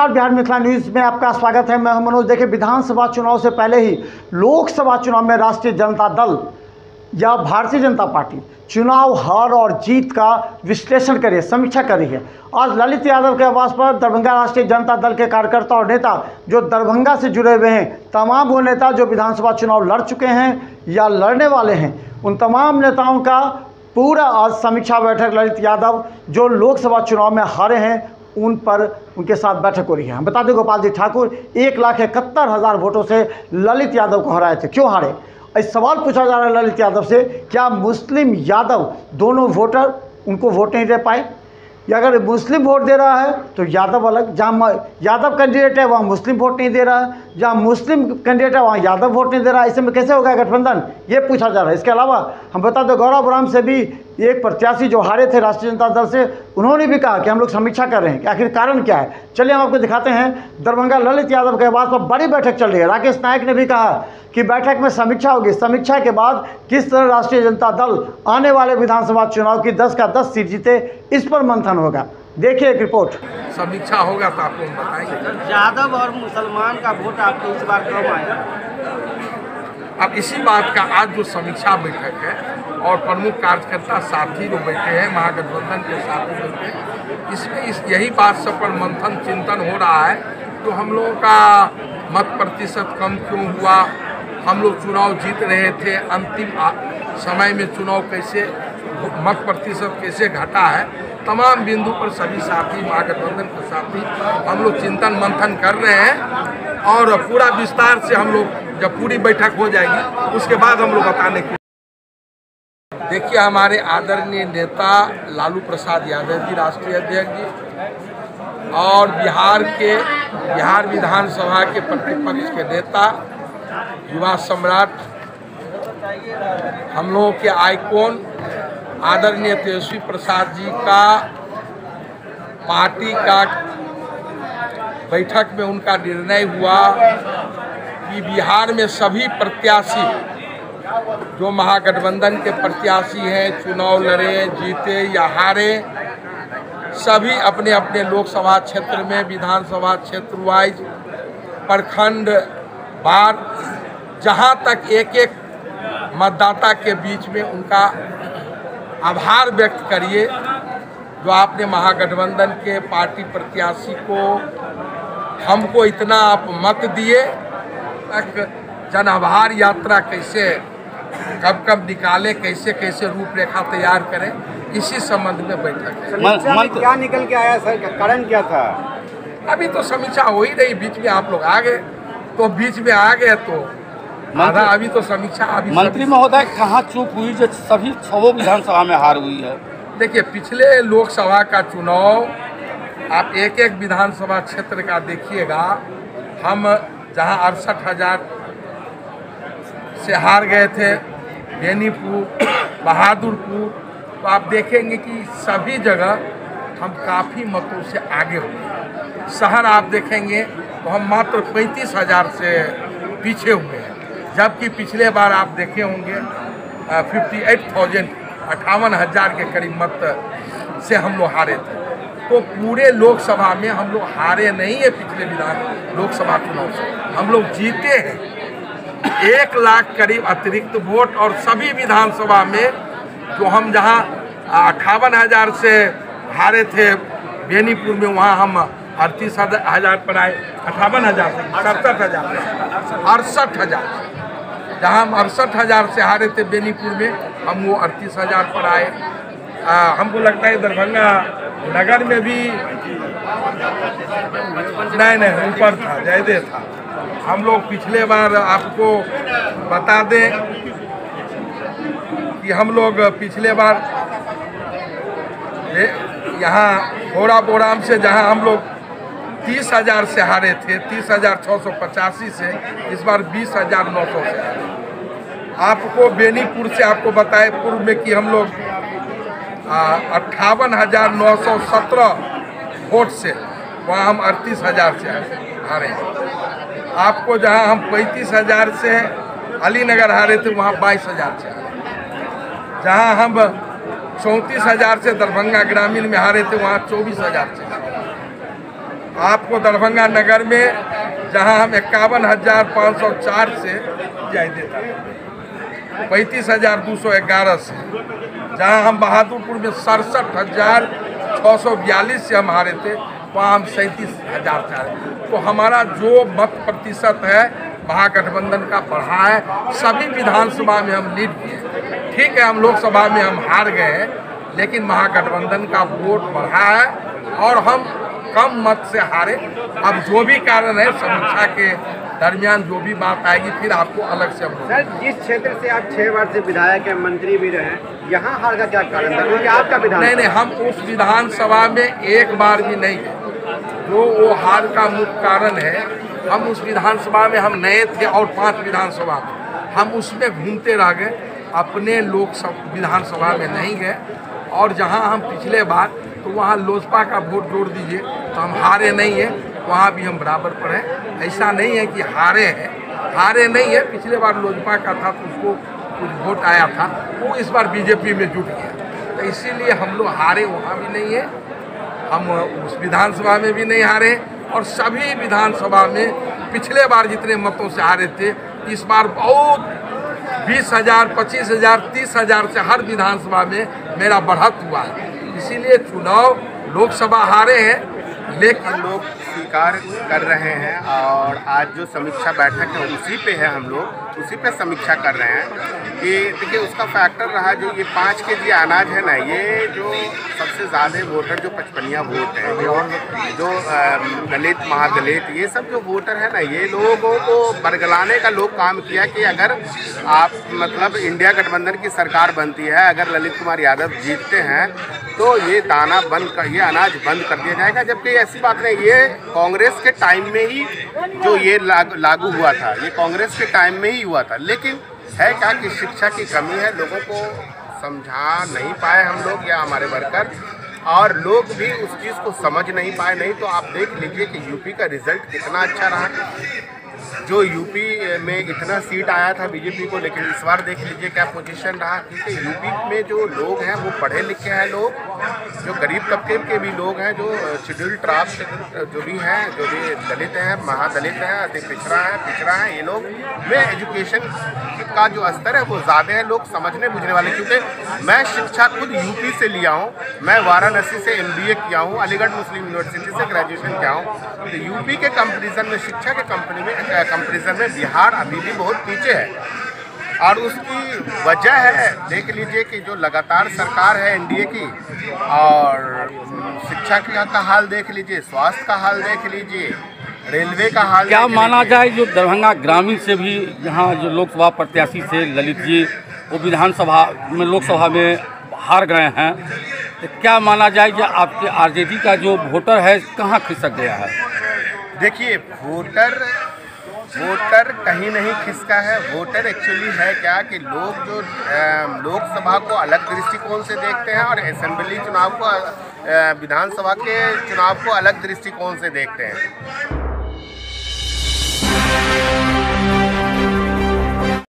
नमस्कार, बिहार मिथिला न्यूज़ में आपका स्वागत है। मैं हूं मनोज। देखिए, विधानसभा चुनाव से पहले ही लोकसभा चुनाव में राष्ट्रीय जनता दल या भारतीय जनता पार्टी चुनाव हार और जीत का विश्लेषण कर रही है, समीक्षा कर रही है। आज ललित यादव के आवास पर दरभंगा राष्ट्रीय जनता दल के कार्यकर्ता और नेता जो दरभंगा से जुड़े हुए हैं, तमाम वो नेता जो विधानसभा चुनाव लड़ चुके हैं या लड़ने वाले हैं, उन तमाम नेताओं का पूरा आज समीक्षा बैठक ललित यादव जो लोकसभा चुनाव में हारे हैं उन पर उनके साथ बैठक हो रही है। हम बता दें, गोपाल जी ठाकुर 1,71,000 वोटों से ललित यादव को हराए थे। क्यों हारे? इस सवाल पूछा जा रहा है ललित यादव से, क्या मुस्लिम यादव दोनों वोटर उनको वोट नहीं दे पाए, या अगर मुस्लिम वोट दे रहा है तो यादव अलग, जहाँ यादव कैंडिडेट है वहाँ मुस्लिम वोट नहीं दे रहा है, जहाँ मुस्लिम कैंडिडेट है वहाँ यादव वोट नहीं दे रहा है, ऐसे में कैसे होगा गठबंधन, ये पूछा जा रहा है। इसके अलावा हम बता दें, गौरव राम से भी एक प्रत्याशी जो हारे थे राष्ट्रीय जनता दल से, उन्होंने भी कहा कि हम लोग समीक्षा कर रहे हैं कि आखिर कारण क्या है। चलिए हम आपको दिखाते हैं। दरभंगा ललित यादव के आवास पर बड़ी बैठक चल रही है। राकेश नायक ने भी कहा कि बैठक में समीक्षा होगी, समीक्षा के बाद किस तरह राष्ट्रीय जनता दल आने वाले विधानसभा चुनाव की 10 का 10 सीट जीते, इस पर मंथन होगा। देखिए एक रिपोर्ट। समीक्षा होगा तो आपको बताएंगे। यादव और मुसलमान का वोट आपको इस बार कम आएगा। अब इसी बात का आज जो समीक्षा बैठक है और प्रमुख कार्यकर्ता साथी जो बैठे हैं, महागठबंधन के साथी बैठे हैं, इसमें यही बात सब पर मंथन चिंतन हो रहा है। तो हम लोगों का मत प्रतिशत कम क्यों हुआ, हम लोग चुनाव जीत रहे थे, अंतिम समय में चुनाव कैसे मत प्रतिशत कैसे घटा है, तमाम बिंदु पर सभी साथी महागठबंधन के साथी हम लोग चिंतन मंथन कर रहे हैं। और पूरा विस्तार से हम लोग जब पूरी बैठक हो जाएगी उसके बाद हम लोग बताने की। देखिए, हमारे आदरणीय नेता लालू प्रसाद यादव जी राष्ट्रीय अध्यक्ष जी और बिहार विधानसभा के प्रतिपक्ष के नेता, युवा सम्राट, हम लोगों के आइकॉन आदरणीय तेजस्वी प्रसाद जी का पार्टी का बैठक में उनका निर्णय हुआ कि बिहार में सभी प्रत्याशी जो महागठबंधन के प्रत्याशी हैं, चुनाव लड़े, जीते या हारे, सभी अपने अपने लोकसभा क्षेत्र में, विधानसभा क्षेत्र वाइज, प्रखंड बार, जहां तक एक एक मतदाता के बीच में उनका आभार व्यक्त करिए जो आपने महागठबंधन के पार्टी प्रत्याशी को, हमको इतना आप मत दिए। जन आभार यात्रा कैसे कब कब निकालें, कैसे कैसे रूपरेखा तैयार करें, इसी संबंध में बैठक है। क्या निकल के आया सर, कारण क्या था? अभी तो समीक्षा हो ही नहीं, बीच में आप लोग आ गए तो बीच में आ गए तो आधा, अभी तो समीक्षा। अभी मंत्री महोदय कहाँ चूक हुई जो सभी 6 विधानसभा में हार हुई है? देखिए, पिछले लोकसभा का चुनाव आप एक एक विधानसभा क्षेत्र का देखिएगा, हम जहां 68,000 से हार गए थे, बेनीपुर, बहादुरपुर, तो आप देखेंगे कि सभी जगह हम काफ़ी मतों से आगे हो गए। शहर आप देखेंगे तो हम मात्र 35,000 से पीछे हुए हैं, जबकि पिछले बार आप देखे होंगे 58,000 के करीब मत से हम लोग हारे थे। तो पूरे लोकसभा में हम लोग हारे नहीं है, पिछले लोकसभा चुनाव से हम लोग जीते हैं। 1 लाख करीब अतिरिक्त वोट, और सभी विधानसभा में जो हम जहां 58,000 से हारे थे बेनीपुर में, वहां हम 38,000 पर आए, 58,000 से 68,000 जहाँ हम 68,000 से हारे थे बेनीपुर में, हम वो 38,000 पर आए। हमको लगता है दरभंगा नगर में भी नहीं ऊपर था, ज़्यादा था। हम लोग पिछले बार आपको बता दें कि हम लोग पिछले बार यहाँ बोराम से जहाँ हम लोग 30,000 से हारे थे, 30,685 से, इस बार 20,900 से। आपको बेनीपुर से आपको बताए पूर्व में कि हम लोग 58,917 वोट से, वहाँ हम 38,000 से हारे। आपको जहाँ हम 35,000 से अलीनगर हारे थे, वहाँ 22,000 से हारे। जहाँ हम 34,000 से दरभंगा ग्रामीण में हारे थे, वहाँ 24,000 से। आपको दरभंगा नगर में जहां हम 51,504 से जय देता 35,211 से, जहां हम बहादुरपुर में 67,642 से हम हारे थे, वहाँ हम 37,000 से हारे। तो हमारा जो मत प्रतिशत है महागठबंधन का बढ़ा है। सभी विधानसभा में हम लीड किए। ठीक है, हम लोकसभा में हम हार गए हैं, लेकिन महागठबंधन का वोट बढ़ा है और हम कम मत से हारे। अब जो भी कारण है समीक्षा के दरमियान जो भी बात आएगी फिर आपको अलग से हम सर, जिस क्षेत्र से आप 6 बार से विधायक हैं, मंत्री भी रहे, यहाँ हार का क्या कारण था? क्योंकि आपका विधान नहीं, हम उस विधानसभा में एक बार भी नहीं गए। जो वो हार का मुख्य कारण है, हम उस विधानसभा में हम नए थे और 5 विधानसभा में हम उसमें घूमते रह गए, अपने लोकसभा विधानसभा में नहीं गए। और जहां हम पिछले बार तो वहां लोजपा का वोट जोड़ दीजिए तो हम हारे नहीं है, वहां भी हम बराबर पर हैं। ऐसा नहीं है कि हारे नहीं है। पिछले बार लोजपा का था तो उसको कुछ वोट आया था, वो इस बार बीजेपी में जुट गया, तो इसीलिए हम लोग हारे वहाँ भी नहीं है, हम उस विधानसभा में भी नहीं हारे। और सभी विधानसभा में पिछले बार जितने मतों से हारे थे, इस बार बहुत 20,000, 25,000, 30,000 से हर विधानसभा में मेरा बढ़त हुआ है। इसीलिए चुनाव लोकसभा हारे हैं, लेकिन लोग स्वीकार कर रहे हैं। और आज जो समीक्षा बैठक है उसी पे है, हम लोग उसी पे समीक्षा कर रहे हैं कि देखिए उसका फैक्टर रहा जो ये 5 kg अनाज है ना, ये जो सबसे ज़्यादा वोटर जो 55 वोट है, जो दलित महादलित ये सब जो वोटर है ना, ये लोगों को बरगलाने का लोग काम किया कि अगर आप मतलब इंडिया गठबंधन की सरकार बनती है, अगर ललित कुमार यादव जीतते हैं तो ये दाना ये अनाज बंद कर दिया जाएगा। जबकि ऐसी बात नहीं, ये कांग्रेस के टाइम में ही जो ये लागू हुआ था, ये कांग्रेस के टाइम में ही हुआ था। लेकिन है क्या कि शिक्षा की कमी है, लोगों को समझा नहीं पाए हम लोग या हमारे वर्कर, और लोग भी उस चीज़ को समझ नहीं पाए। नहीं तो आप देख लीजिए कि यूपी का रिजल्ट कितना अच्छा रहा। जो यूपी में इतना सीट आया था बीजेपी को, लेकिन इस बार देख लीजिए क्या पोजीशन रहा। क्योंकि यूपी में जो लोग हैं वो पढ़े लिखे हैं लोग, जो गरीब तबके के भी लोग हैं, जो शेड्यूल ट्राइब जो भी हैं, जो भी दलित हैं, महादलित हैं, अति पिछड़ा है, ये लोग में एजुकेशन का जो स्तर है वो ज़्यादा है, लोग समझने बुझने वाले। क्योंकि मैं शिक्षा खुद यूपी से लिया हूँ, मैं वाराणसी से MBA किया हूँ, अलीगढ़ मुस्लिम यूनिवर्सिटी से ग्रेजुएशन किया हूँ। तो यूपी के कंपेरिजन में, शिक्षा के कंपेरिजन में बिहार अभी भी बहुत पीछे है। और उसकी वजह है, देख लीजिए कि जो लगातार सरकार है NDA की, और शिक्षा का हाल देख लीजिए, स्वास्थ्य का हाल देख लीजिए, रेलवे का हाल। क्या माना जाए जो दरभंगा ग्रामीण से भी यहाँ जो लोकसभा प्रत्याशी थे ललित जी, वो विधानसभा में लोकसभा में हार गए हैं, तो क्या माना जाए कि आपके RJD का जो वोटर है कहाँ खिसक गया है? देखिए, वोटर कहीं नहीं खिसका है। वोटर एक्चुअली है क्या कि लोग जो लोकसभा को अलग दृष्टिकोण से देखते हैं और असेंबली चुनाव को, विधानसभा के चुनाव को अलग दृष्टिकोण से देखते हैं।